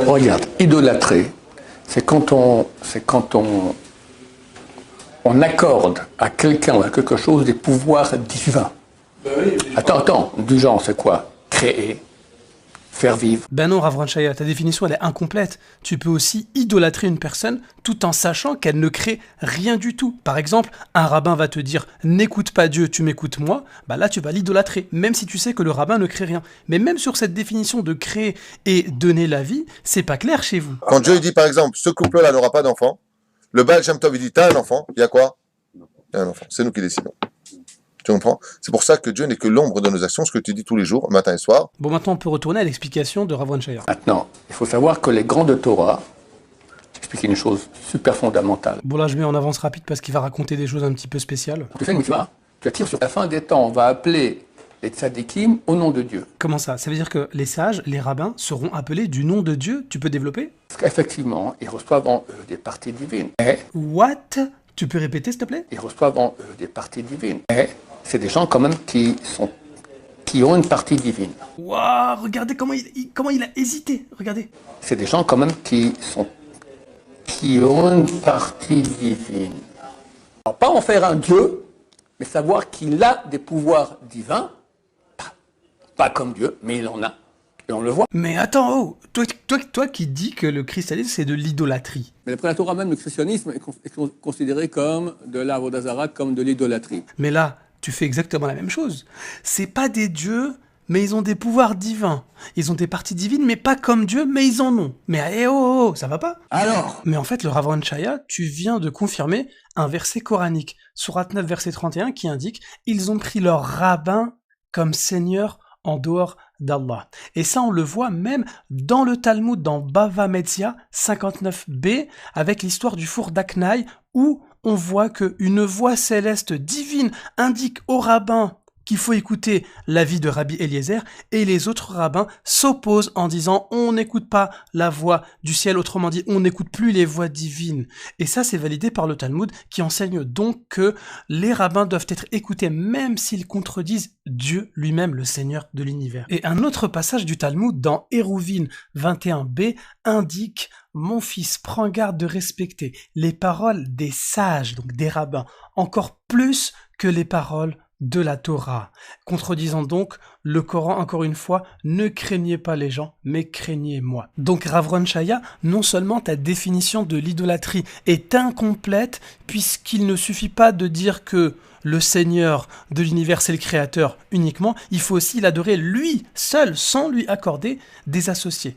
Regarde, idolâtrer, c'est quand on accorde à quelqu'un ou à quelque chose des pouvoirs divins. Attends, du genre, c'est quoi? Créer, faire vivre. Ben non, Rav Ron Shaya, ta définition elle est incomplète. Tu peux aussi idolâtrer une personne tout en sachant qu'elle ne crée rien du tout. Par exemple, un rabbin va te dire « n'écoute pas Dieu, tu m'écoutes moi », bah là tu vas l'idolâtrer, même si tu sais que le rabbin ne crée rien. Mais même sur cette définition de créer et donner la vie, c'est pas clair chez vous. Quand Dieu dit par exemple, ce couple-là n'aura pas d'enfant, le Baal Shem Tov il dit, t'as un enfant, il y a quoi? Il y a un enfant, c'est nous qui décidons. Tu comprends? C'est pour ça que Dieu n'est que l'ombre de nos actions, ce que tu dis tous les jours, matin et soir. Bon, maintenant on peut retourner à l'explication de Rav Ron Shaya. Maintenant, il faut savoir que les grands de Torah expliquent une chose super fondamentale. Bon là je mets en avance rapide parce qu'il va raconter des choses un petit peu spéciales. Tu fais une mitzvah, tu attires sur la fin des temps, on va appeler les tzadikim au nom de Dieu. Comment ça? Ça veut dire que les sages, les rabbins, seront appelés du nom de Dieu? Tu peux développer? Parce qu'effectivement, ils reçoivent en eux des parties divines. Et What? Tu peux répéter s'il te plaît? ils reçoivent en eux des parties divines. Et c'est des gens quand même qui ont une partie divine. Waouh, regardez comment il a hésité, regardez. C'est des gens quand même qui ont une partie divine. Alors, pas en faire un Dieu, mais savoir qu'il a des pouvoirs divins, pas comme Dieu, mais il en a, et on le voit. Mais attends, oh, toi qui dis que le christianisme c'est de l'idolâtrie. Mais d'après la Torah même, le christianisme est considéré comme de l'Avodah Zarah, comme de l'idolâtrie. Mais là, tu fais exactement la même chose. C'est pas des dieux, mais ils ont des pouvoirs divins. Ils ont des parties divines, mais pas comme Dieu, mais ils en ont. Mais ça va pas? Alors, Mais en fait, le Rav Ron Shaya, tu viens de confirmer un verset coranique, Sourate 9, verset 31, qui indique « Ils ont pris leur rabbin comme seigneur en dehors d'Allah ». Et ça, on le voit même dans le Talmud, dans Bava Metzia 59b, avec l'histoire du four d'Aknaï, où on voit qu'une voix céleste divine indique au rabbin qu'il faut écouter l'avis de Rabbi Eliezer, et les autres rabbins s'opposent en disant on n'écoute pas la voix du ciel, autrement dit on n'écoute plus les voix divines. Et ça c'est validé par le Talmud qui enseigne donc que les rabbins doivent être écoutés même s'ils contredisent Dieu lui-même, le Seigneur de l'univers. Et un autre passage du Talmud dans Hérouvine 21b indique mon fils, prends garde de respecter les paroles des sages, donc des rabbins, encore plus que les paroles de la Torah, contredisant donc le Coran encore une fois, ne craignez pas les gens, mais craignez moi. Donc Rav Ron Shaya, non seulement ta définition de l'idolâtrie est incomplète, puisqu'il ne suffit pas de dire que le Seigneur de l'univers c'est le Créateur uniquement, il faut aussi l'adorer lui seul, sans lui accorder des associés.